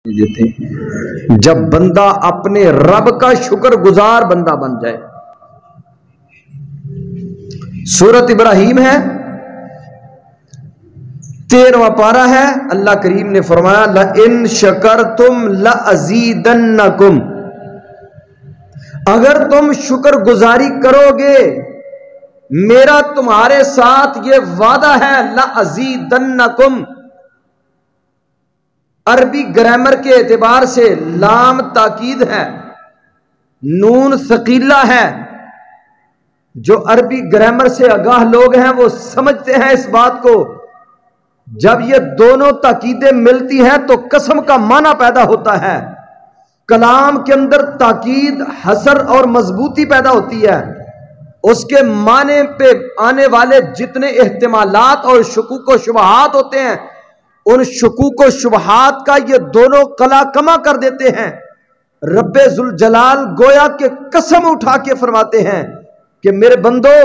دیتے ہیں جب بندہ اپنے رب کا شکر گزار بندہ بن جائے۔ سورت ابراہیم ہے، 13واں پارہ ہے۔ اللہ کریم نے فرمایا لَإِن شَكَرْتُمْ لَأَزِيدَنَّكُمْ، اگر تم شکر گزاری کرو گے میرا تمہارے ساتھ یہ وعدہ ہے، لَأَزِيدَنَّكُمْ۔ عربی گرامر کے اعتبار سے لام تاکید ہے، نون ثقیلہ ہے۔ جو عربی گرامر سے آگاہ لوگ ہیں وہ سمجھتے ہیں اس بات کو، جب یہ دونوں تاکیدیں ملتی ہیں تو قسم کا معنی پیدا ہوتا ہے۔ کلام کے اندر تاکید حصر اور مضبوطی پیدا ہوتی ہے، اس کے معنی پہ آنے والے جتنے احتمالات اور شکوک و شبہات ہوتے ہیں ان شکوک و شبہات کا یہ دونوں قلع کما کر دیتے ہیں۔ رب ذوالجلال گویا کہ قسم اٹھا کے فرماتے ہیں کہ میرے بندو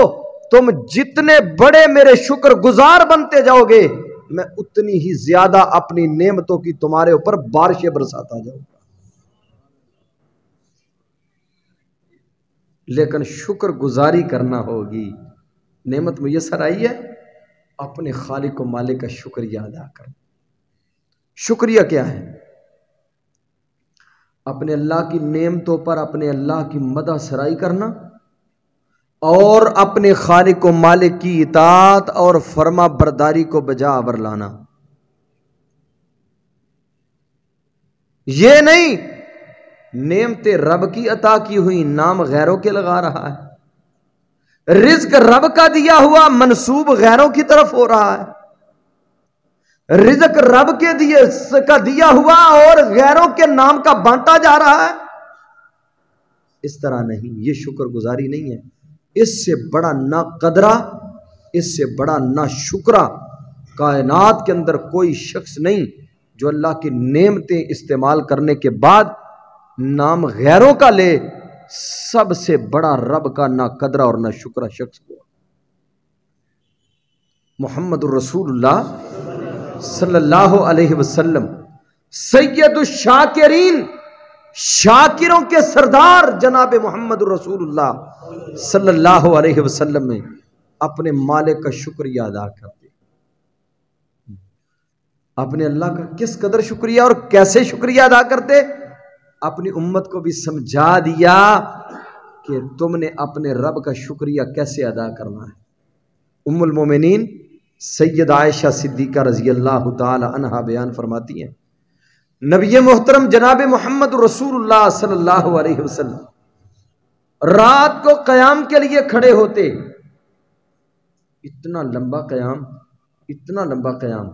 تم جتنے بڑے میرے شکر گزار بنتے جاؤ گے میں اتنی ہی زیادہ اپنی نعمتوں کی تمہارے اوپر بارشیں برساتا جاؤں گا۔ لیکن شکر گزاری کرنا ہوگی۔ نعمت میسر آئی ہے، اپنے خالق و مالک کا شکریہ ادا کرو۔ شکریہ کیا ہے؟ اپنے اللہ کی نعمتوں پر اپنے اللہ کی مدح سرائی کرنا اور اپنے خالق و مالک کی اطاعت اور فرما برداری کو بجا آور لانا۔ یہ نہیں نعمتیں رب کی عطا کی ہوئی نام غیروں کے لگا رہا ہے، رزق رب کا دیا ہوا منسوب غیروں کی طرف ہو رہا ہے، رزق رب کے کا دیا ہوا اور غیروں کے نام کا بانٹا جا رہا ہے۔ اس طرح نہیں، یہ شکر گزاری نہیں ہے۔ اس سے بڑا نا قدرہ، اس سے بڑا نا شکرہ کائنات کے اندر کوئی شخص نہیں جو اللہ کی نعمتیں استعمال کرنے کے بعد نام غیروں کا لے۔ سب سے بڑا رب کا نا قدرہ اور نا شکرہ شخص ہوا محمد الرسول اللہ صلی اللہ علیہ وسلم، سید الشاکرین، شاکروں کے سردار جناب محمد الرسول اللہ صلی اللہ علیہ وسلم میں اپنے مالک کا شکریہ ادا کرتے، اپنے اللہ کا کس قدر شکریہ اور کیسے شکریہ ادا کرتے، اپنی امت کو بھی سمجھا دیا کہ تم نے اپنے رب کا شکریہ کیسے ادا کرنا ہے۔ ام المومنین سید عائشہ صدیقہ رضی اللہ تعالی عنہا بیان فرماتی ہیں نبی محترم جناب محمد رسول اللہ صلی اللہ علیہ وسلم رات کو قیام کے لیے کھڑے ہوتے، اتنا لمبا قیام،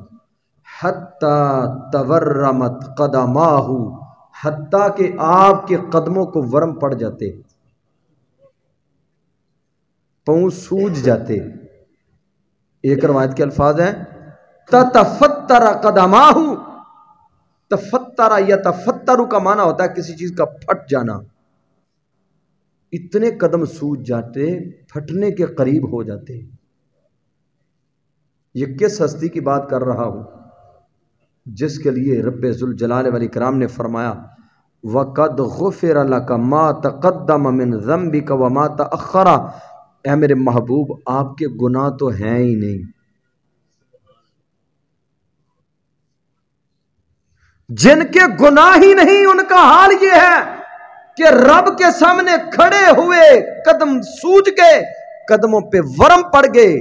حتی تورمت قدماہ، حتیٰ کہ آپ کے قدموں کو ورم پڑ جاتے، پاؤں سوج جاتے۔ ایک روایت کے الفاظ ہیں تتفتر قدماہ، تفتر یا تفتر کا معنی ہوتا ہے کسی چیز کا پھٹ جانا، اتنے قدم سوج جاتے، پھٹنے کے قریب ہو جاتے۔ یہ کس ہستی کی بات کر رہا ہوں؟ جس کے لیے رب ذوالجلال والاکرام نے فرمایا وَقَدْ غُفِرَ لَكَ مَا تَقَدَّمَ مِنْ ذَنْبِكَ وَمَا تَأَخَّرَ۔ اے میرے محبوب آپ کے گناہ تو ہیں ہی نہیں، جن کے گناہ ہی نہیں ان کا حال یہ ہے کہ رب کے سامنے کھڑے ہوئے قدم سوج گئے، قدموں پہ ورم پڑ گئے،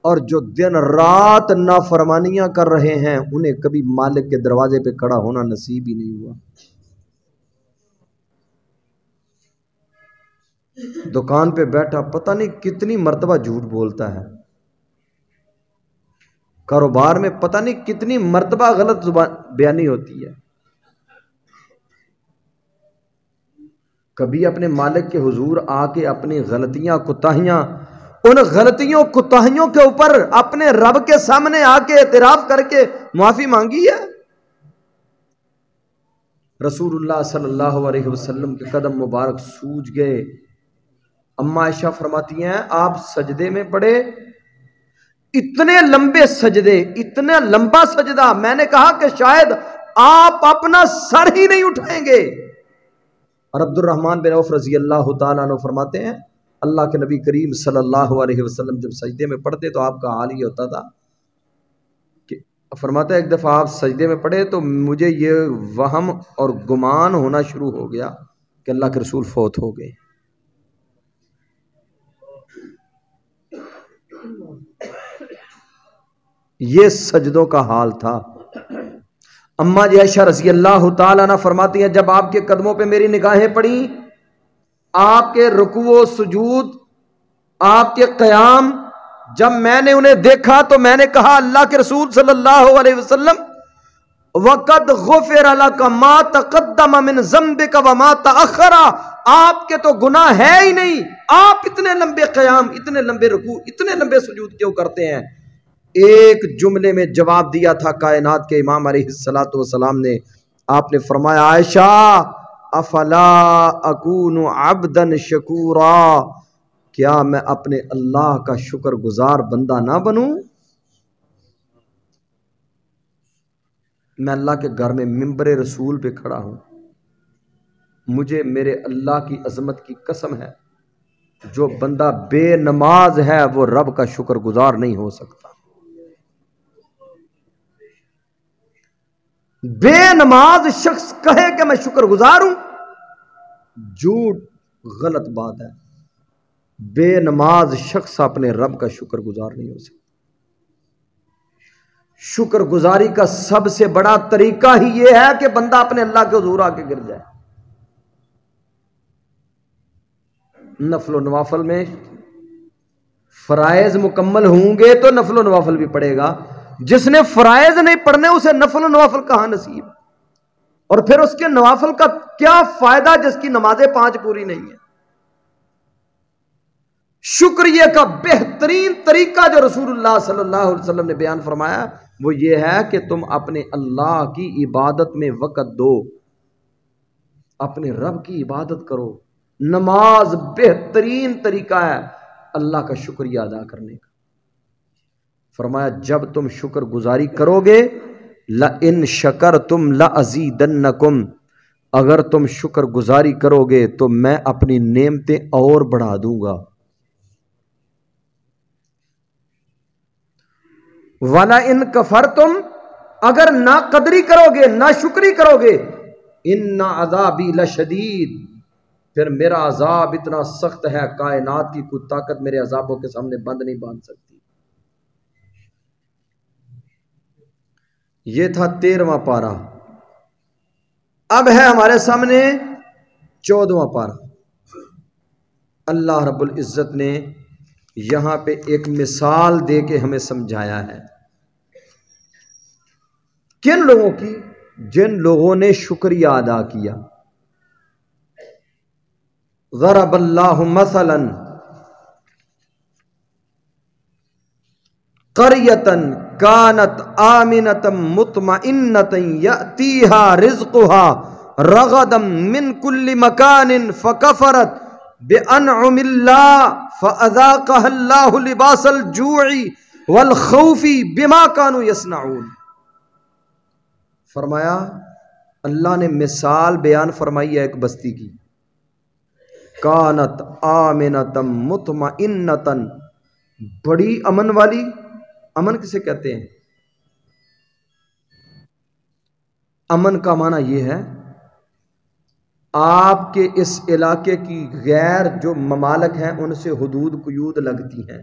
اور جو دن رات نافرمانیاں کر رہے ہیں انہیں کبھی مالک کے دروازے پہ کھڑا ہونا نصیب ہی نہیں ہوا۔ دکان پہ بیٹھا پتہ نہیں کتنی مرتبہ جھوٹ بولتا ہے، کاروبار میں پتہ نہیں کتنی مرتبہ غلط زبان بیانی ہوتی ہے، کبھی اپنے مالک کے حضور آ کے اپنی غلطیاں کوتاہیاں، ان غلطیوں کوتاہیوں کے اوپر اپنے رب کے سامنے آ کے اعتراف کر کے معافی مانگی ہے۔ رسول اللہ صلی اللہ علیہ وسلم کے قدم مبارک سوج گئے۔ اما عائشہ فرماتی ہیں آپ سجدے میں پڑے، اتنے لمبے سجدے، اتنا لمبا سجدہ، میں نے کہا کہ شاید آپ اپنا سر ہی نہیں اٹھائیں گے۔ اور عبد الرحمن بن عوف رضی اللہ تعالیٰ عنہ فرماتے ہیں اللہ کے نبی کریم صلی اللہ علیہ وسلم جب سجدے میں پڑھتے تو آپ کا حال یہ ہوتا تھا کہ فرماتا ہے ایک دفعہ آپ سجدے میں پڑھے تو مجھے یہ وہم اور گمان ہونا شروع ہو گیا کہ اللہ کے رسول فوت ہو گئے۔ یہ سجدوں کا حال تھا۔ اماں عائشہ رضی اللہ تعالیٰ عنہ فرماتی ہیں جب آپ کے قدموں پہ میری نگاہیں پڑیں، آپ کے رکوع و سجود، آپ کے قیام، جب میں نے انہیں دیکھا تو میں نے کہا اللہ کے رسول صلی اللہ علیہ وسلم وَقَدْ غُفِرَ لَكَ مَا تَقَدَّمَ مِنْ ذَنْبِكَ وَمَا تَأَخَّرَ، آپ کے تو گناہ ہے ہی نہیں، آپ اتنے لمبے قیام، اتنے لمبے رکوع، اتنے لمبے سجود کیوں کرتے ہیں؟ ایک جملے میں جواب دیا تھا کائنات کے امام علیہ الصلوۃ والسلام نے، آپ نے فرمایا عائشہ افلا اکون عبدا شکورا، کیا میں اپنے اللہ کا شکر گزار بندہ نہ بنوں؟ میں اللہ کے گھر میں ممبر رسول پہ کھڑا ہوں، مجھے میرے اللہ کی عظمت کی قسم ہے جو بندہ بے نماز ہے وہ رب کا شکر گزار نہیں ہو سکتا۔ بے نماز شخص کہے کہ میں شکر گزار ہوں، جھوٹ، غلط بات ہے۔ بے نماز شخص اپنے رب کا شکر گزار نہیں ہو سکتا۔ شکر گزاری کا سب سے بڑا طریقہ ہی یہ ہے کہ بندہ اپنے اللہ کے حضور آ کے گر جائے۔ نفل و نوافل میں فرائض مکمل ہوں گے تو نفل و نوافل بھی پڑھے گا، جس نے فرائض نہیں پڑھنے اسے نفل و نوافل کہاں نصیب؟ اور پھر اس کے نوافل کا کیا فائدہ جس کی نمازیں 5 پوری نہیں ہیں؟ شکریہ کا بہترین طریقہ جو رسول اللہ صلی اللہ علیہ وسلم نے بیان فرمایا وہ یہ ہے کہ تم اپنے اللہ کی عبادت میں وقت دو، اپنے رب کی عبادت کرو۔ نماز بہترین طریقہ ہے اللہ کا شکریہ ادا کرنے کا۔ فرمایا جب تم شکر گزاری کرو گے لَإِن شَكَرْتُمْ لَأَزِيدَنَّكُمْ، اگر تم شکر گزاری کرو گے تو میں اپنی نعمتیں اور بڑھا دوں گا۔ وَلَئِن كَفَرْتُمْ، اگر ناقدری کرو گے، ناشکری کرو گے، إِنَّ عَذَابِي لَشَدِيدٌ، پھر میرا عذاب اتنا سخت ہے کائنات کی کوئی طاقت میرے عذابوں کے سامنے بند نہیں باندھ سکتی۔ یہ تھا 13واں پارہ۔ اب ہے ہمارے سامنے 14واں پارہ۔ اللہ رب العزت نے یہاں پہ ایک مثال دے کے ہمیں سمجھایا ہے۔ کن لوگوں کی؟ جن لوگوں نے شکریہ ادا کیا۔ ضرب اللہ مثلا قریۃ کانت آمنۃ مطمئنۃ یأتیہا رزقها رغدا من کل مکان فکفرت بانعم اللہ فاذاقها اللہ لباس الجوع والخوف بما كانوا یصنعون۔ فرمایا اللہ نے مثال بیان فرمائی ہے ایک بستی کی، کانت آمنۃ مطمئنۃ، بڑی امن والی۔ امن کسے کہتے ہیں؟ امن کا معنی یہ ہے آپ کے اس علاقے کی غیر جو ممالک ہیں ان سے حدود قیود لگتی ہیں،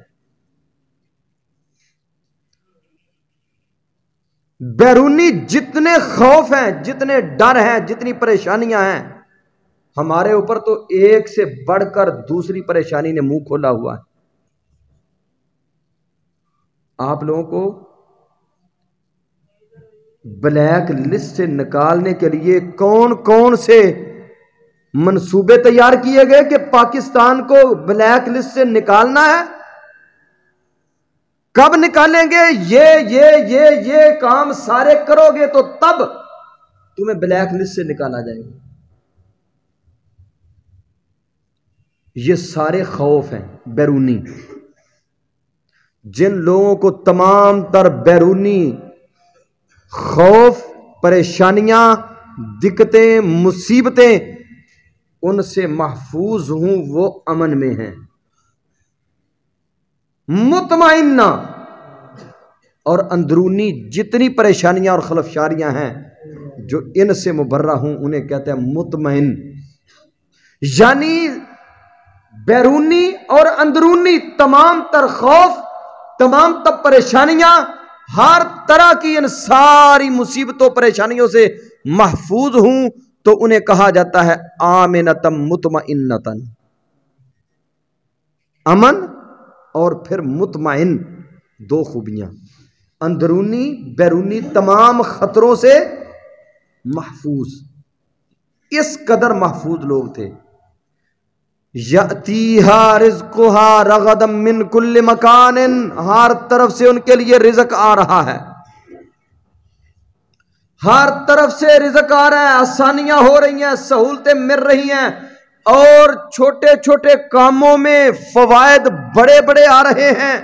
بیرونی جتنے خوف ہیں، جتنے ڈر ہیں، جتنی پریشانیاں ہیں ہمارے اوپر، تو ایک سے بڑھ کر دوسری پریشانی نے منہ کھولا ہوا ہے۔ آپ لوگوں کو بلیک لسٹ سے نکالنے کے لیے کون کون سے منصوبے تیار کیے گئے کہ پاکستان کو بلیک لسٹ سے نکالنا ہے؟ کب نکالیں گے؟ یہ کام سارے کرو گے تو تب تمہیں بلیک لسٹ سے نکالا جائے گا۔ یہ سارے خوف ہیں بیرونی۔ جن لوگوں کو تمام تر بیرونی خوف پریشانیاں، دقتیں، مصیبتیں ان سے محفوظ ہوں، وہ امن میں ہیں، مطمئنہ. اور اندرونی جتنی پریشانیاں اور خلفشاریاں ہیں جو ان سے مبرہ ہوں انہیں کہتے ہیں مطمئن. یعنی بیرونی اور اندرونی تمام تر خوف، تمام تر پریشانیاں، ہر طرح کی ان ساری مصیبتوں پریشانیوں سے محفوظ ہوں تو انہیں کہا جاتا ہے آمنتم مطمئنتن. امن اور پھر مطمئن، دو خوبیاں، اندرونی بیرونی تمام خطروں سے محفوظ. اس قدر محفوظ لوگ تھے. یأتیہا رزقہا رغدا من کل مکان، ہر طرف سے ان کے لیے رزق آ رہا ہے، ہر طرف سے رزق آ رہا ہے، آسانیاں ہو رہی ہیں، سہولتیں مل رہی ہیں، اور چھوٹے چھوٹے کاموں میں فوائد بڑے بڑے آ رہے ہیں.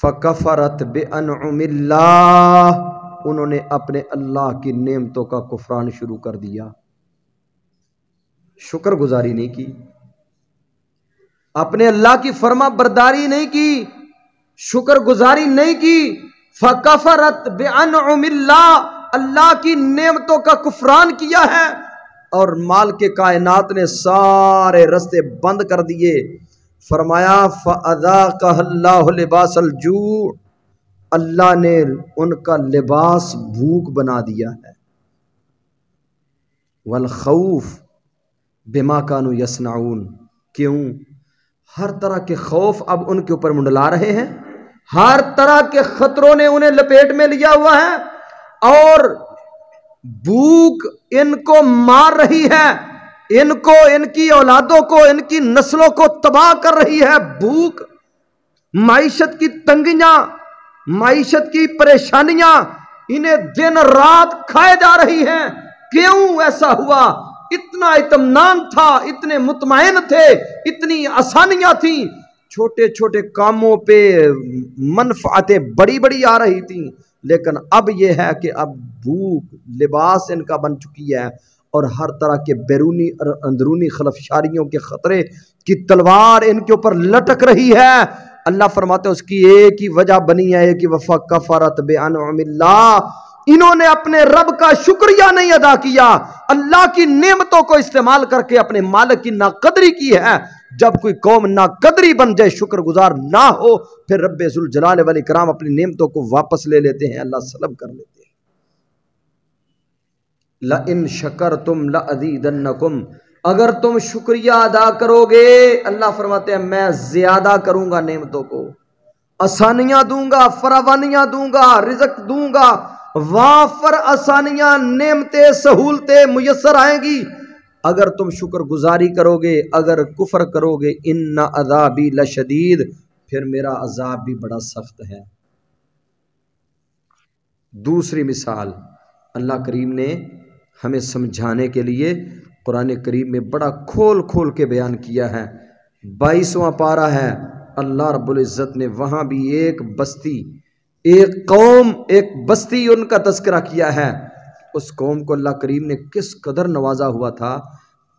فَكَفَرَتْ بِأَنْعُمِ اللَّهِ، انہوں نے اپنے اللہ کی نعمتوں کا کفران شروع کر دیا، شکر گزاری نہیں کی، اپنے اللہ کی فرما برداری نہیں کی، شکر گزاری نہیں کی. فَكَفَرَتْ بِأَنْعُمِ اللَّهِ، اللہ کی نعمتوں کا کفران کیا ہے، اور مال کے کائنات نے سارے رستے بند کر دیے. فرمایا فَأَذَاقَهَا اللَّهُ لِبَاسَ الْجُوعِ، اللہ نے ان کا لباس بھوک بنا دیا ہے، وَالْخَوْفِ بِمَا كَانُوا يَصْنَعُونَ، کیوں؟ ہر طرح کے خوف اب ان کے اوپر منڈلا رہے ہیں، ہر طرح کے خطروں نے انہیں لپیٹ میں لیا ہوا ہے، اور بھوک ان کو مار رہی ہے، ان کو، ان کی اولادوں کو، ان کی نسلوں کو تباہ کر رہی ہے. بھوک، معیشت کی تنگیاں، معیشت کی پریشانیاں انہیں دن رات کھائے جا رہی ہیں. کیوں ایسا ہوا؟ اتنا اطمینان تھا، اتنے مطمئن تھے، اتنی آسانیاں تھیں، چھوٹے چھوٹے کاموں پہ منفعتیں بڑی بڑی آ رہی تھیں، لیکن اب یہ ہے کہ اب بھوک لباس ان کا بن چکی ہے، اور ہر طرح کے بیرونی اور اندرونی خلفشاریوں کے خطرے کی تلوار ان کے اوپر لٹک رہی ہے. اللہ فرماتے ہیں اس کی ایک ہی وجہ بنی ہے کہ وَفَكَفَرَتْ بِأَنْعُمِ اللَّهِ، انہوں نے اپنے رب کا شکریہ نہیں ادا کیا، اللہ کی نعمتوں کو استعمال کر کے اپنے مالک کی ناقدری کی ہے. جب کوئی قوم ناقدری بن جائے، شکر گزار نہ ہو، پھر رب ذوالجلال والاکرام اپنی نعمتوں کو واپس لے لیتے ہیں، اللہ سلب کر لیتے ہیں. لَإِن شَكَرْتُمْ لَأَزِيدَنَّكُمْ، اگر تم شکریہ ادا کرو گے، اللہ فرماتے ہیں میں زیادہ کروں گا، نعمتوں کو آسانیاں دوں گا، فراوانیاں دوں گا، رزق دوں گا، وافر آسانیاں، نعمتیں، سہولتیں میسر آئیں گی اگر تم شکر گزاری کرو گے. اگر کفر کرو گے، ان عذابی لشدید، پھر میرا عذاب بھی بڑا سخت ہے. دوسری مثال اللہ کریم نے ہمیں سمجھانے کے لیے قرآن کریم میں بڑا کھول کھول کے بیان کیا ہے. 22واں پارہ ہے، اللہ رب العزت نے وہاں بھی ایک بستی، ایک قوم، ایک بستی ان کا تذکرہ کیا ہے. اس قوم کو اللہ کریم نے کس قدر نوازا ہوا تھا،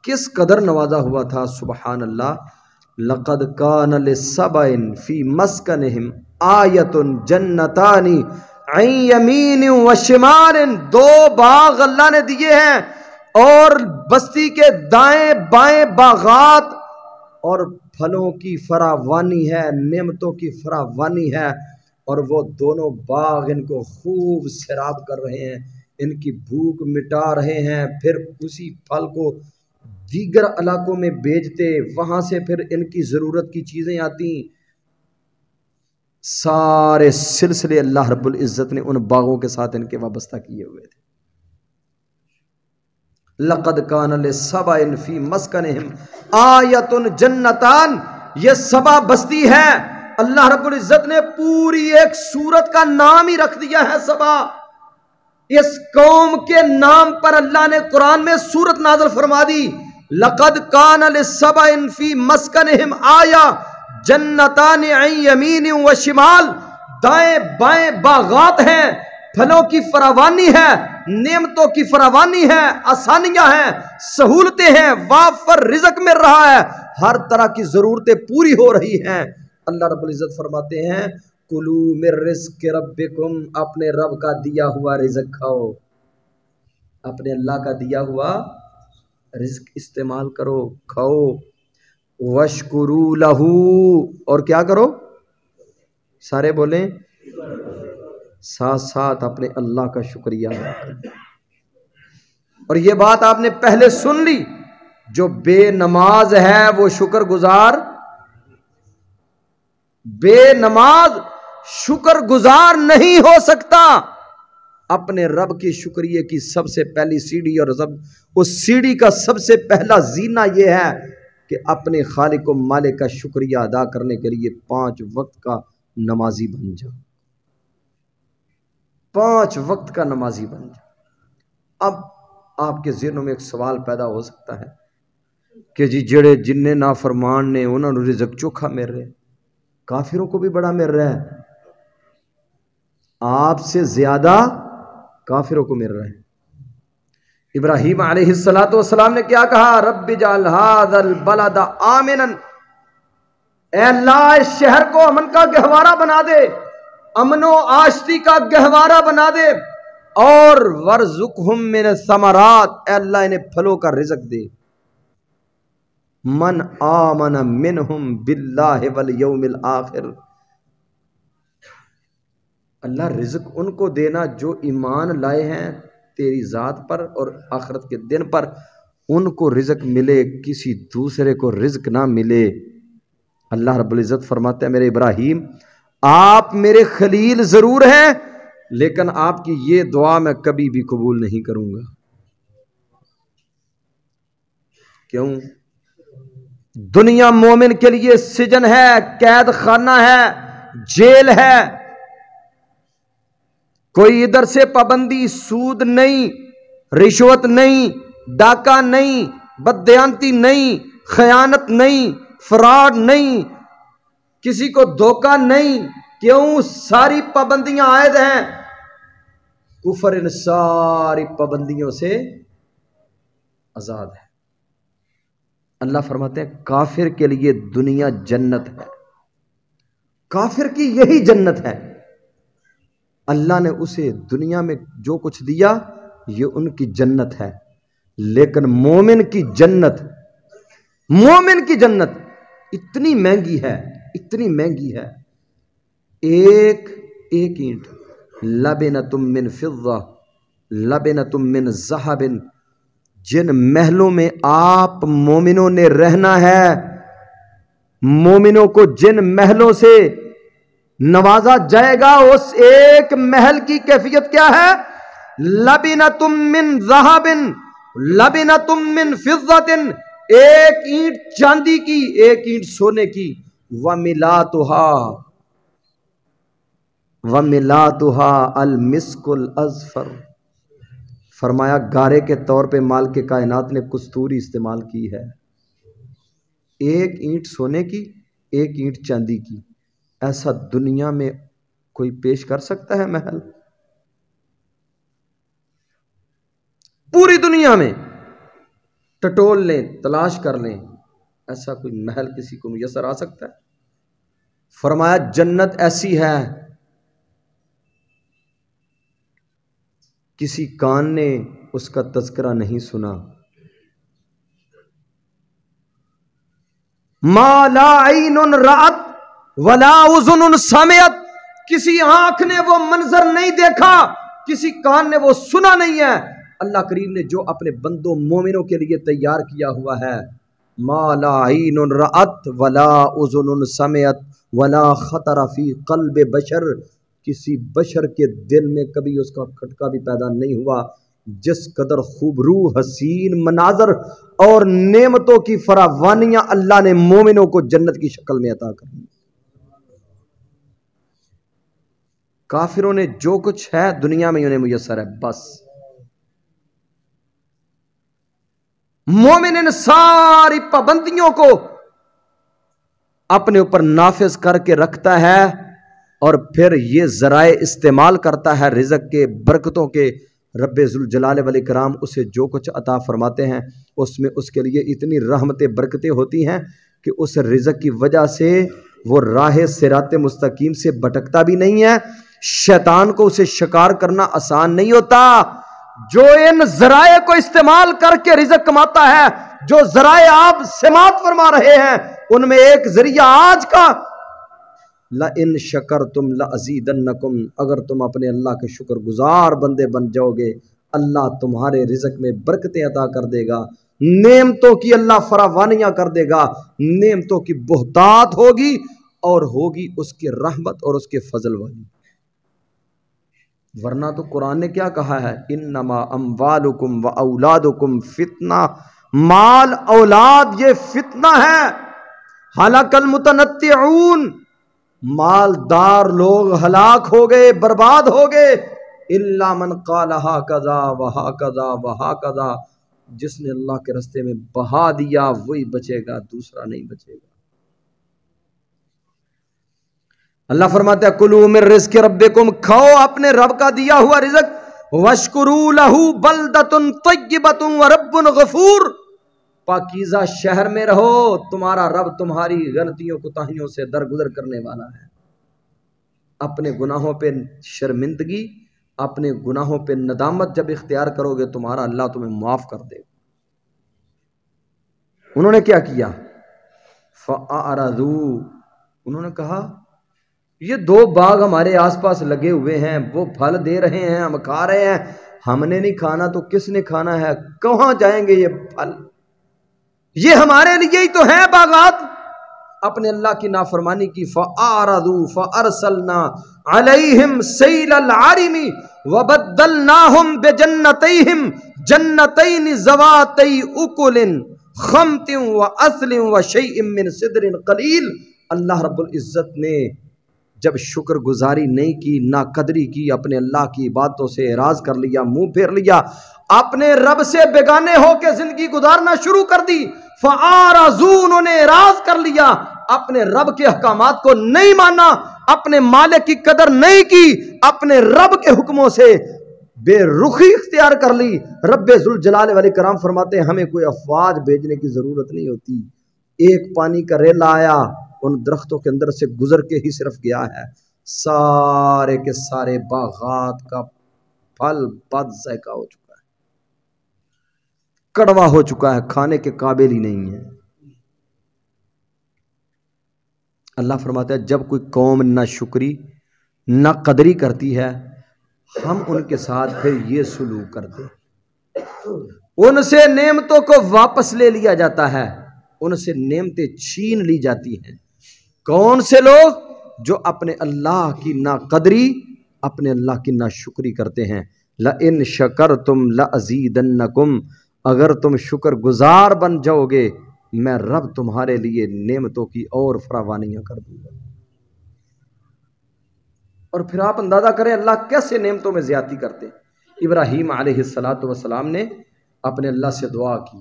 کس قدر نوازا ہوا تھا، سبحان اللہ. لَقَدْ كَانَ لِسَبَإٍ فِي مَسْكَنِهِمْ آیَةٌ جَنَّتَانِ عَنْ یمین وشمال، دو باغ اللہ نے دیے ہیں، اور بستی کے دائیں بائیں باغات، اور پھلوں کی فراوانی ہے، نعمتوں کی فراوانی ہے، اور وہ دونوں باغ ان کو خوب سیراب کر رہے ہیں، ان کی بھوک مٹا رہے ہیں، پھر اسی پھل کو دیگر علاقوں میں بیچتے، وہاں سے پھر ان کی ضرورت کی چیزیں آتی. سارے سلسلے اللہ رب العزت نے ان باغوں کے ساتھ ان کے وابستہ کیے ہوئے تھے. لَقَدْ كَانَ لِسَبَإٍ فِي مَسْكَنِهِمْ آیَةٌ جَنَّتَانِ، یہ سبا بستی ہے، اللہ رب العزت نے پوری ایک سورت کا نام ہی رکھ دیا ہے سبا. اس قوم کے نام پر اللہ نے قرآن میں سورت نازل فرما دی. لَقَدْ كَانَ لِسَبَإٍ فِي مَسْكَنِهِمْ آیَةٌ جنتان عن یمین و شمال، دائیں بائیں باغات ہیں، پھلوں کی فراوانی ہے، نعمتوں کی فراوانی ہے، آسانیاں ہیں، سہولتیں ہیں، وافر رزق مل رہا ہے، ہر طرح کی ضرورتیں پوری ہو رہی ہیں۔ اللہ رب العزت فرماتے ہیں کلو من رزق ربکم، اپنے رب کا دیا ہوا رزق کھاؤ، اپنے اللہ کا دیا ہوا رزق استعمال کرو، کھاؤ۔ وشکرو لہو، اور کیا کرو؟ سارے بولیں، ساتھ ساتھ اپنے اللہ کا شکریہ ادا کرو۔ اور یہ بات آپ نے پہلے سن لی، جو بے نماز ہے وہ شکر گزار، بے نماز شکر گزار نہیں ہو سکتا۔ اپنے رب کی شکریہ کی سب سے پہلی سیڑھی، اور اس سیڑھی کا سب سے پہلا زینہ یہ ہے کہ اپنے خالق و مالک کا شکریہ ادا کرنے کے لیے 5 وقت کا نمازی بن جاؤ، 5 وقت کا نمازی بن جاؤ۔ اب آپ کے ذہنوں میں ایک سوال پیدا ہو سکتا ہے کہ جی جڑے جن نافرمان نے انہوں نے رزق چوکھا مل رہے، کافروں کو بھی بڑا مل رہا ہے، آپ سے زیادہ کافروں کو مل رہا ہے۔ ابراہیم علیہ السلام نے کیا کہا؟ رب اجعل ھذا البلد آمنا، اے اللہ اس شہر کو امن کا گہوارہ بنا دے، امن و آشتی کا گہوارہ بنا دے، اور وارزقہم من الثمرات، اے اللہ انہیں پھلوں کا رزق دے۔ من آمن منہم باللہ والیوم الآخر، اللہ رزق ان کو دینا جو ایمان لائے ہیں تیری ذات پر اور آخرت کے دن پر، ان کو رزق ملے، کسی دوسرے کو رزق نہ ملے۔ اللہ رب العزت فرماتے ہیں میرے ابراہیم آپ میرے خلیل ضرور ہیں، لیکن آپ کی یہ دعا میں کبھی بھی قبول نہیں کروں گا۔ کیوں؟ دنیا مومن کے لیے سجن ہے، قید خانہ ہے، جیل ہے۔ کوئی ادھر سے پابندی، سود نہیں، رشوت نہیں، ڈاکہ نہیں، بددیانتی نہیں، خیانت نہیں، فراڈ نہیں، کسی کو دھوکہ نہیں۔ کیوں؟ ساری پابندیاں عائد ہیں، کفر ان ساری پابندیوں سے آزاد ہے۔ اللہ فرماتے ہیں کافر کے لیے دنیا جنت ہے، کافر کی یہی جنت ہے۔ اللہ نے اسے دنیا میں جو کچھ دیا یہ ان کی جنت ہے، لیکن مومن کی جنت، مومن کی جنت اتنی مہنگی ہے، اتنی مہنگی ہے۔ ایک اینٹ لبنۃ من فضہ لبنۃ من ذہب، جن محلوں میں آپ مومنوں نے رہنا ہے، مومنوں کو جن محلوں سے نوازا جائے گا، اس ایک محل کی کیفیت کیا ہے؟ لبنۃ من ذہب لبنۃ من فضۃ، ایک اینٹ چاندی کی، ایک اینٹ سونے کی۔ وَمِلَاتُهَا الْمِسْكُ الْأَزْفَرُ، فرمایا گارے کے طور پہ مال کے کائنات نے کستوری استعمال کی ہے۔ ایک اینٹ سونے کی، ایک اینٹ چاندی کی، ایسا دنیا میں کوئی پیش کر سکتا ہے محل؟ پوری دنیا میں ٹٹول لیں، تلاش کر لیں، ایسا کوئی محل کسی کو میسر آ سکتا ہے؟ فرمایا جنت ایسی ہے کسی کان نے اس کا تذکرہ نہیں سنا۔ ما لا عین رأت ولا اذن سمعت، کسی آنکھ نے وہ منظر نہیں دیکھا، کسی کان نے وہ سنا نہیں ہے۔ اللہ کریم نے جو اپنے بندوں مومنوں کے لیے تیار کیا ہوا ہے، ما لا عین رأت ولا اذن سمعت ولا خطر فی قلب بشر، کسی بشر کے دل میں کبھی اس کا کھٹکا بھی پیدا نہیں ہوا، جس قدر خوبرو حسین مناظر اور نعمتوں کی فراوانیاں اللہ نے مومنوں کو جنت کی شکل میں عطا کر دی۔ کافروں نے جو کچھ ہے دنیا میں انہیں میسر ہے بس، مومن ان ساری پابندیوں کو اپنے اوپر نافذ کر کے رکھتا ہے، اور پھر یہ ذرائع استعمال کرتا ہے رزق کے برکتوں کے، رب ذوالجلال والاکرام اسے جو کچھ عطا فرماتے ہیں اس میں اس کے لیے اتنی رحمتیں برکتیں ہوتی ہیں کہ اس رزق کی وجہ سے وہ راہ صراط مستقیم سے بھٹکتا بھی نہیں ہے، شیطان کو اسے شکار کرنا آسان نہیں ہوتا۔ جو ان ذرائع کو استعمال کر کے رزق کماتا ہے، جو ذرائع آپ سماعت فرما رہے ہیں، ان میں ایک ذریعہ آج کا لَإِن شَكَرْتُمْ لَأَزِيدَنَّكُمْ، اگر تم اپنے اللہ کے شکر گزار بندے بن جاؤ گے، اللہ تمہارے رزق میں برکتیں عطا کر دے گا، نعمتوں کی اللہ فراوانیاں کر دے گا، نعمتوں کی بہتات ہوگی اور ہوگی اس کی رحمت اور اس کے فضل والی۔ ورنہ تو قرآن نے کیا کہا ہے، انما اموالکم و اولادکم فتنہ، مال اولاد یہ فتنہ ہے، ہلاک المتنطعون، مالدار لوگ ہلاک ہو گئے، برباد ہو گئے، الا من قال ہاکذا وہاکذا وہاکذا، جس نے اللہ کے راستے میں بہا دیا وہی بچے گا، دوسرا نہیں بچے گا۔ اللہ فرماتا ہے کلوا من رزق ربکم، کھاؤ اپنے رب کا دیا ہوا رزق، واشکروا لہ بلدۃ طیبۃ ورب غفور، پاکیزہ شہر میں رہو، تمہارا رب تمہاری غلطیوں کوتاہیوں سے درگزر کرنے والا ہے۔ اپنے گناہوں پہ شرمندگی، اپنے گناہوں پہ ندامت جب اختیار کرو گے تمہارا اللہ تمہیں معاف کر دے گا۔ انہوں نے کیا کیا؟ فَأَعْرَضُوا، انہوں نے کہا یہ دو باغ ہمارے آس پاس لگے ہوئے ہیں، وہ پھل دے رہے ہیں، ہم کھا رہے ہیں، ہم نے نہیں کھانا تو کس نے کھانا ہے؟ کہاں جائیں گے یہ پھل؟ یہ ہمارے لیے ہی تو ہیں باغات۔ اپنے اللہ کی نافرمانی کی، فَأَعْرَضُوا فَأَرْسَلْنَا عَلَيْهِمْ سَيْلَ الْعَرِمِ وَبَدَّلْنَاهُمْ بِجَنَّتَيْهِمْ جَنَّتَيْنِ ذَوَاتَيْ أُكُلٍ خَمْطٍ وَأَثْلٍ وَشَيْءٍ مِّن سِدْرٍ قَلِيلٍ۔ اللہ رب العزت نے جب شکر گزاری نہیں کی، نا قدری کی، اپنے اللہ کی باتوں سے اعراض کر لیا، منہ پھیر لیا، اپنے رب سے بیگانے ہو کے زندگی گزارنا شروع کر دی، فَآرَزُوا، انہوں نے اعراض کر لیا، اپنے رب کے احکامات کو نہیں مانا، اپنے مالک کی قدر نہیں کی، اپنے رب کے حکموں سے بے رخی اختیار کر لی۔ رب ذوالجلال والاکرام فرماتے ہیں ہمیں کوئی افواج بھیجنے کی ضرورت نہیں ہوتی، ایک پانی کا ریلا آیا، ان درختوں کے اندر سے گزر کے ہی صرف گیا ہے، سارے کے سارے باغات کا پھل بد ذائقہ ہو چکا ہے، کڑوا ہو چکا ہے، کھانے کے قابل ہی نہیں ہے۔ اللہ فرماتا ہے جب کوئی قوم نہ شکری نہ قدری کرتی ہے، ہم ان کے ساتھ پھر یہ سلوک کرتے ہیں، ان سے نعمتوں کو واپس لے لیا جاتا ہے، ان سے نعمتیں چھین لی جاتی ہیں۔ کون سے لوگ؟ جو اپنے اللہ کی ناقدری، اپنے اللہ کی ناشکری کرتے ہیں۔ لَإِن شَكَرْتُمْ لَأَزِيدَنَّكُمْ، اگر تم شکر گزار بن جاؤ گے میں رب تمہارے لیے نعمتوں کی اور فراوانیاں کر دوں گا۔ اور پھر آپ اندازہ کریں اللہ کیسے نعمتوں میں زیادتی کرتے۔ ابراہیم علیہ السلام نے اپنے اللہ سے دعا کی،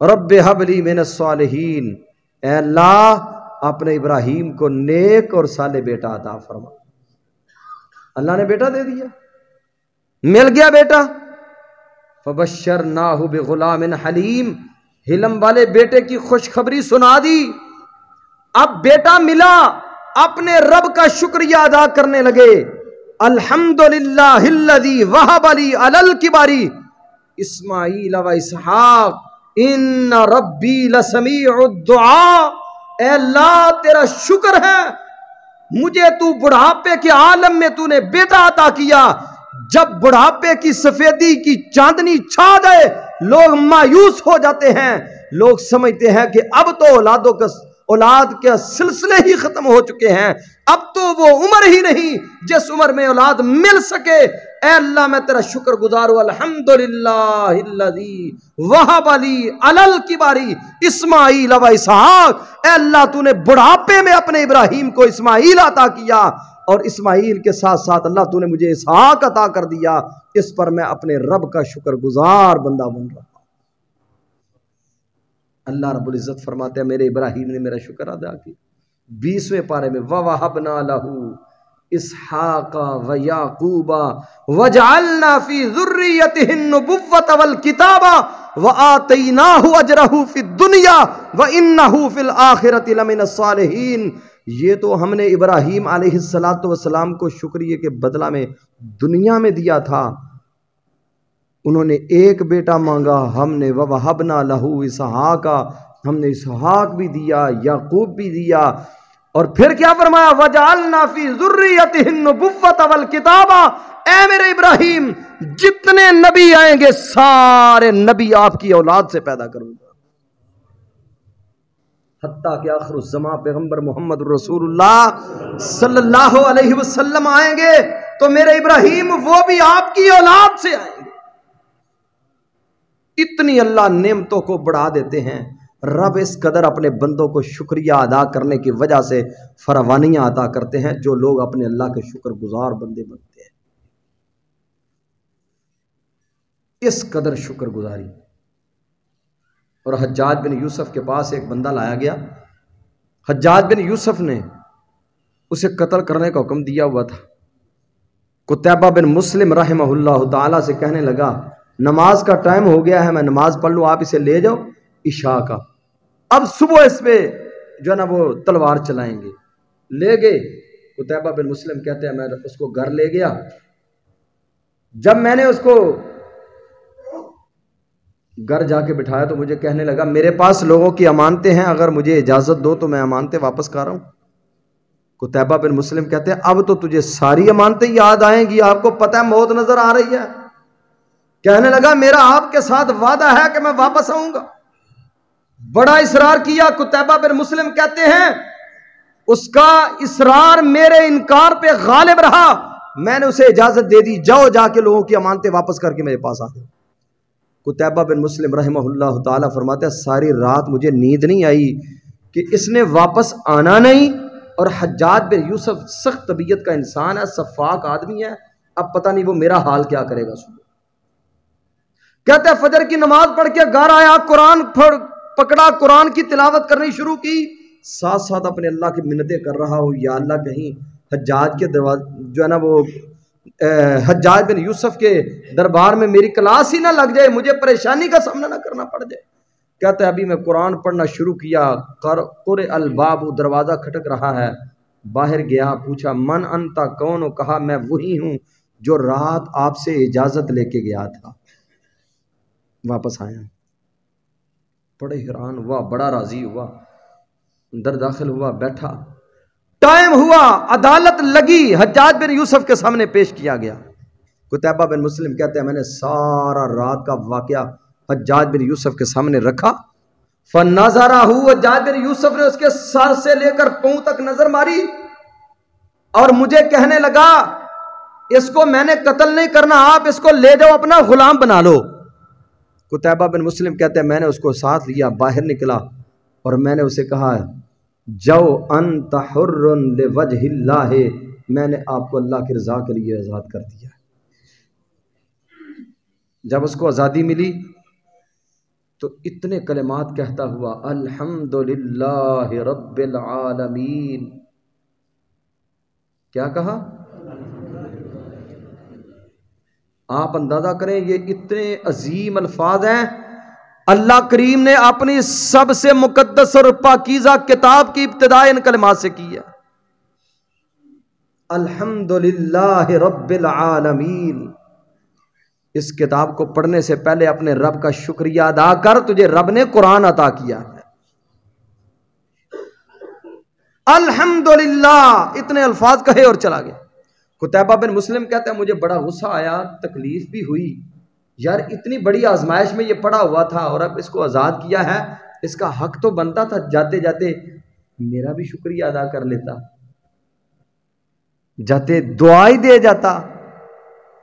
رب ہب لی من الصالحین، اے اللہ اپنے ابراہیم کو نیک اور صالح بیٹا عطا فرما۔ اللہ نے بیٹا دے دیا، مل گیا بیٹا۔ فبشرناہ بغلام حلیم، حلم والے بیٹے کی خوشخبری سنا دی۔ اب بیٹا ملا، اپنے رب کا شکریہ ادا کرنے لگے، الحمدللہ الذی وہب لی علی الکبر اسماعیل و اسحاق ان ربی لسمیع الدعاء۔ اے اللہ تیرا شکر ہے، مجھے تو بڑھاپے کے عالم میں تو نے بیٹا عطا کیا۔ جب بڑھاپے کی سفیدی کی چاندنی چھا جائے لوگ مایوس ہو جاتے ہیں، لوگ سمجھتے ہیں کہ اب تو اولاد کے سلسلے ہی ختم ہو چکے ہیں، اب تو وہ عمر ہی نہیں جس عمر میں اولاد مل سکے۔ اے اللہ میں تیرا شکر گزار ہوں، الحمدللہ الذی وہب لی علی الکبر اسماعیل و اسحاق۔ اے اللہ تو نے بڑھاپے میں اپنے ابراہیم کو اسماعیل عطا کیا، اور اسماعیل کے ساتھ ساتھ اللہ تو نے مجھے اسحاق عطا کر دیا، اس پر میں اپنے رب کا شکر گزار بندہ بن رہا ہوں۔ اللہ رب العزت فرماتے ہیں میرے ابراہیم نے میرا شکر ادا کیا۔ 20ویں پارے میں وَوَهَبْنَا لَهُ اسحاق و یعقوب وجعلنا فی ذریتہ النبوۃ والکتاب وآتیناہ اجرہ فی الدنیا وانہ فی الآخرۃ لمن الصالحین۔ یہ تو ہم نے ابراہیم علیہ السلام کو شکریہ کے بدلہ میں دنیا میں دیا تھا۔ انہوں نے ایک بیٹا مانگا، ہم نے وَوَهَبْنَا لَهُ اسحاق، ہم نے اسحاق بھی دیا، یعقوب بھی دیا، اور پھر کیا فرمایا وَجَعَلْنَا فِي ذُرِّيَّتِهِ النُّبُوَّةَ وَالْكِتَابَ۔ اے میرے ابراہیم، جتنے نبی آئیں گے سارے نبی آپ کی اولاد سے پیدا کروں گا، حتیٰ کہ آخر الزمان پیغمبر محمد رسول اللہ صلی اللہ علیہ وسلم آئیں گے تو میرے ابراہیم وہ بھی آپ کی اولاد سے آئیں گے۔ اتنی اللہ نعمتوں کو بڑھا دیتے ہیں۔ رب اس قدر اپنے بندوں کو شکریہ ادا کرنے کی وجہ سے فراوانیاں عطا کرتے ہیں جو لوگ اپنے اللہ کے شکر گزار بندے بنتے ہیں۔ اس قدر شکر گزاری۔ اور حجاج بن یوسف کے پاس ایک بندہ لایا گیا، حجاج بن یوسف نے اسے قتل کرنے کا حکم دیا ہوا تھا۔ قتیبہ بن مسلم رحمہ اللہ تعالیٰ سے کہنے لگا نماز کا ٹائم ہو گیا ہے، میں نماز پڑھ لوں، آپ اسے لے جاؤ عشاء کا، اب صبح اس پہ جو ہے نا وہ تلوار چلائیں گے۔ لے گئے، قتیبہ بن مسلم کہتے ہیں میں اس کو گھر لے گیا، جب میں نے اس کو گھر جا کے بٹھایا تو مجھے کہنے لگا میرے پاس لوگوں کی امانتیں ہیں، اگر مجھے اجازت دو تو میں امانتیں واپس کر رہا ہوں۔ قتیبہ بن مسلم کہتے ہیں اب تو تجھے ساری امانتیں یاد آئیں گی، آپ کو پتہ ہے موت نظر آ رہی ہے۔ کہنے لگا میرا آپ کے ساتھ وعدہ ہے کہ میں واپس آؤں گا۔ بڑا اصرار کیا۔ قتیبہ بن مسلم کہتے ہیں اس کا اصرار میرے انکار پہ غالب رہا، میں نے اسے اجازت دے دی جاؤ جا کے لوگوں کی امانتیں واپس کر کے میرے پاس آ جاؤ۔ قتیبہ بن مسلم رحمہ اللہ تعالیٰ فرماتے ہیں ساری رات مجھے نیند نہیں آئی کہ اس نے واپس آنا نہیں، اور حجاج بن یوسف سخت طبیعت کا انسان ہے، صفاق آدمی ہے، اب پتہ نہیں وہ میرا حال کیا کرے گا۔ صبح کہتے ہیں فجر کی نماز پڑھ کے گھر آیا، قرآن پکڑا، قرآن کی تلاوت کرنی شروع کی، ساتھ ساتھ اپنے اللہ کی منتیں کر رہا ہوں یا اللہ کہیں حجاج کے جو ہے نا وہ حجاج بن یوسف کے دربار میں میری کلاس ہی نہ لگ جائے، مجھے پریشانی کا سامنا نہ کرنا پڑ جائے۔ کہتا ہے ابھی میں قرآن پڑھنا شروع کیا، قرئ الباب، دروازہ کھٹک رہا ہے، باہر گیا، پوچھا من انتا، کون ہو؟ کہا میں وہی ہوں جو رات آپ سے اجازت لے کے گیا تھا، واپس آیا۔ بڑے حیران ہوا، بڑا راضی ہوا، اندر داخل ہوا، بیٹھا، ٹائم ہوا، عدالت لگی، حجاج بن یوسف کے سامنے پیش کیا گیا۔ قتیبہ بن مسلم کہتے ہیں میں نے سارا رات کا واقعہ حجاج بن یوسف کے سامنے رکھا، فَنَظَرَهُ، حجاج بن یوسف نے اس کے سر سے لے کر پاؤں تک نظر ماری اور مجھے کہنے لگا اس کو میں نے قتل نہیں کرنا، آپ اس کو لے جاؤ اپنا غلام بنا لو۔ قتیبہ بن مسلم کہتے ہیں میں نے اس کو ساتھ لیا، باہر نکلا اور میں نے اسے کہا جو انت حر لوجہ اللہ، میں نے آپ کو اللہ کی رضا کے لیے آزاد کر دیا۔ جب اس کو آزادی ملی تو اتنے کلمات کہتا ہوا الحمدللہ رب العالمین، کیا کہا؟ آپ اندازہ کریں یہ اتنے عظیم الفاظ ہیں، اللہ کریم نے اپنی سب سے مقدس اور پاکیزہ کتاب کی ابتدا ان کلمات سے کی ہے، الحمدللہ رب العالمین۔ اس کتاب کو پڑھنے سے پہلے اپنے رب کا شکریہ ادا کر، تجھے رب نے قرآن عطا کیا ہے۔ الحمدللہ، اتنے الفاظ کہے اور چلا گیا۔ قتیبہ بن مسلم کہتے ہیں مجھے بڑا غصہ آیا، تکلیف بھی ہوئی، یار اتنی بڑی آزمائش میں یہ پڑا ہوا تھا اور اب اس کو آزاد کیا ہے، اس کا حق تو بنتا تھا جاتے جاتے میرا بھی شکریہ ادا کر لیتا، جاتے دعا ہی دے جاتا۔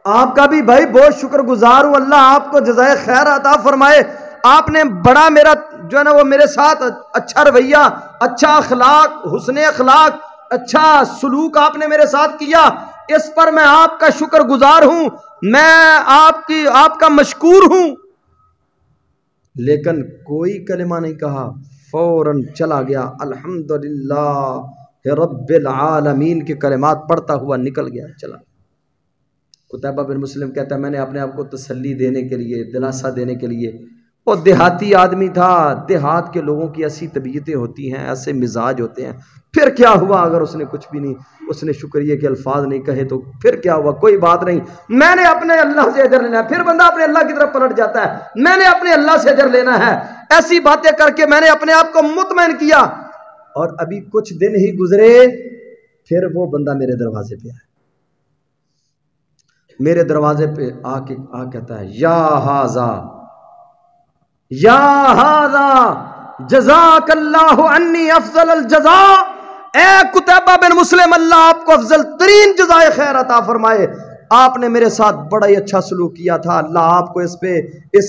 آپ کا بھی بھائی بہت شکر گزار ہوں، اللہ آپ کو جزائے خیر عطا فرمائے، آپ نے بڑا میرا جو ہے نا وہ میرے ساتھ اچھا رویہ، اچھا اخلاق، حسن اخلاق، اچھا سلوک آپ نے میرے ساتھ کیا، اس پر میں آپ کا شکر گزار ہوں، میں آپ کا مشکور ہوں۔ لیکن کوئی کلمہ نہیں کہا، فوراً چلا گیا الحمدللہ کہ رب العالمین کے کلمات پڑھتا ہوا نکل گیا چلا۔ قتیبہ بن مسلم کہتا ہے میں نے اپنے آپ کو تسلی دینے کے لیے، دلاسا دینے کے لیے، وہ دیہاتی آدمی تھا، دیہات کے لوگوں کی ایسی طبیعتیں ہوتی ہیں، ایسے مزاج ہوتے ہیں، پھر کیا ہوا اگر اس نے کچھ بھی نہیں، اس نے شکریہ کے الفاظ نہیں کہے تو پھر کیا ہوا، کوئی بات نہیں، میں نے اپنے اللہ سے اجر لینا ہے۔ پھر بندہ اپنے اللہ کی طرف پلٹ جاتا ہے، میں نے اپنے اللہ سے اجر لینا ہے، ایسی باتیں کر کے میں نے اپنے آپ کو مطمئن کیا، اور ابھی کچھ دن ہی گزرے پھر وہ بندہ میرے دروازے پہ آیا، میرے دروازے پہ آ کہتا ہے یا ہذا جزاک اللہ عنی افضل الجزاء، اے قتیبہ بن مسلم اللہ آپ کو افضل ترین جزائے خیر عطا فرمائے، آپ نے میرے ساتھ بڑا ہی اچھا سلوک کیا تھا، اللہ آپ کو اس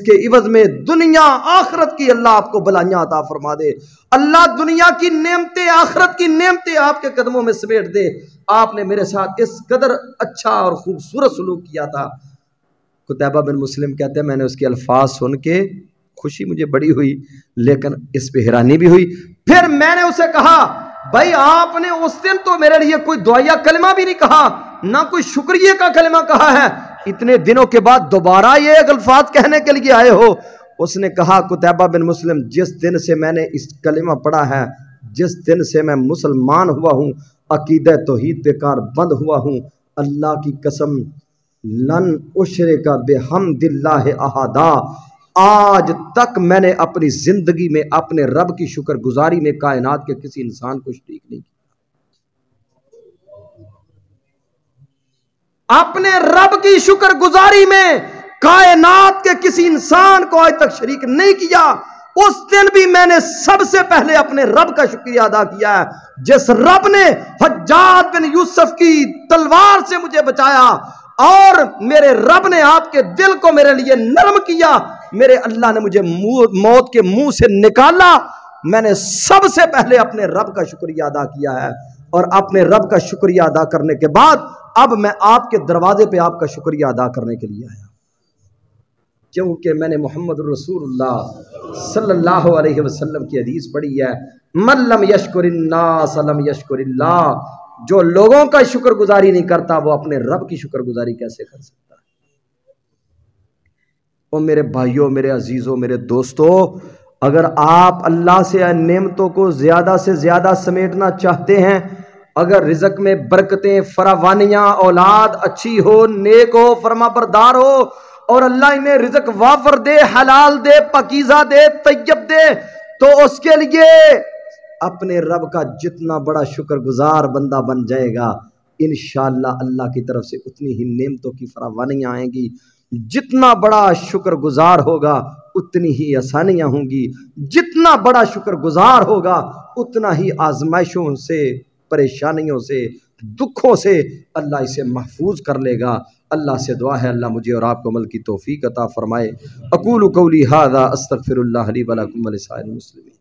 کے عوض میں دنیا آخرت کی اللہ آپ کو بلائیاں عطا فرما دے، اللہ دنیا کی نعمتیں آخرت کی نعمتیں آپ کے قدموں میں سمیٹ دے، آپ نے میرے ساتھ اس قدر اچھا اور خوبصورت سلوک کیا تھا۔ قتیبہ بن مسلم کہتے ہیں میں نے اس کے الفاظ سن کے خوشی مجھے بڑی ہوئی، لیکن اس پہ حیرانی بھی ہوئی۔ پھر میں نے اسے کہا بھائی آپ نے اس دن تو میرے لیے کوئی دعائیہ کلمہ بھی نہیں کہا، نہ کوئی شکریہ کا کلمہ کہا ہے، اتنے دنوں کے بعد دوبارہ یہ ایک الفاظ کہنے کے لیے آئے ہو؟ اس نے کہا قتیبہ بن مسلم جس دن سے میں نے اس کلمہ پڑھا ہے، جس دن سے میں مسلمان ہوا ہوں، عقیدہ توحید پہ کار بند ہوا ہوں، اللہ کی قسم لن اشرک بحمد اللہ احدا، آج تک میں نے اپنی زندگی میں اپنے رب کی شکر گزاری میں کائنات کے کسی انسان کو شریک نہیں کیا، اپنے رب کی شکر گزاری میں کائنات کے کسی انسان کو آج تک شریک نہیں کیا۔ اس دن بھی میں نے سب سے پہلے اپنے رب کا شکریہ ادا کیا ہے، جس رب نے حجاج بن یوسف کی تلوار سے مجھے بچایا، اور میرے رب نے آپ کے دل کو میرے لیے نرم کیا، میرے اللہ نے مجھے موت کے منہ سے نکالا، میں نے سب سے پہلے اپنے رب کا شکریہ ادا کیا ہے، اور اپنے رب کا شکریہ ادا کرنے کے بعد اب میں آپ کے دروازے پہ آپ کا شکریہ ادا کرنے کے لیے آیا، کیونکہ میں نے محمد رسول اللہ صلی اللہ علیہ وسلم کی حدیث پڑھی ہے، من لم یشکر الناس لم یشکر اللہ، جو لوگوں کا شکر گزاری نہیں کرتا وہ اپنے رب کی شکر گزاری کیسے کر سکتا ہے؟ اور میرے بھائیوں، میرے عزیزوں، میرے دوستوں، اگر آپ اللہ سے نعمتوں کو زیادہ سے زیادہ سمیٹنا چاہتے ہیں، اگر رزق میں برکتیں، فراوانیاں، اولاد اچھی ہو، نیک ہو، فرما بردار ہو، اور اللہ انہیں رزق وافر دے، حلال دے، پاکیزہ دے، طیب دے، تو اس کے لیے اپنے رب کا جتنا بڑا شکر گزار بندہ بن جائے گا، انشاءاللہ اللہ کی طرف سے اتنی ہی نعمتوں کی فراوانیاں آئیں گی، جتنا بڑا شکر گزار ہوگا اتنی ہی آسانیاں ہوں گی، جتنا بڑا شکر گزار ہوگا اتنا ہی آزمائشوں سے، پریشانیوں سے، دکھوں سے اللہ اسے محفوظ کر لے گا۔ اللہ سے دعا ہے اللہ مجھے اور آپ کو عمل کی توفیق عطا فرمائے۔ اقول قولی ھذا استغفر اللہ لی ولکم ولسائر المسلمین۔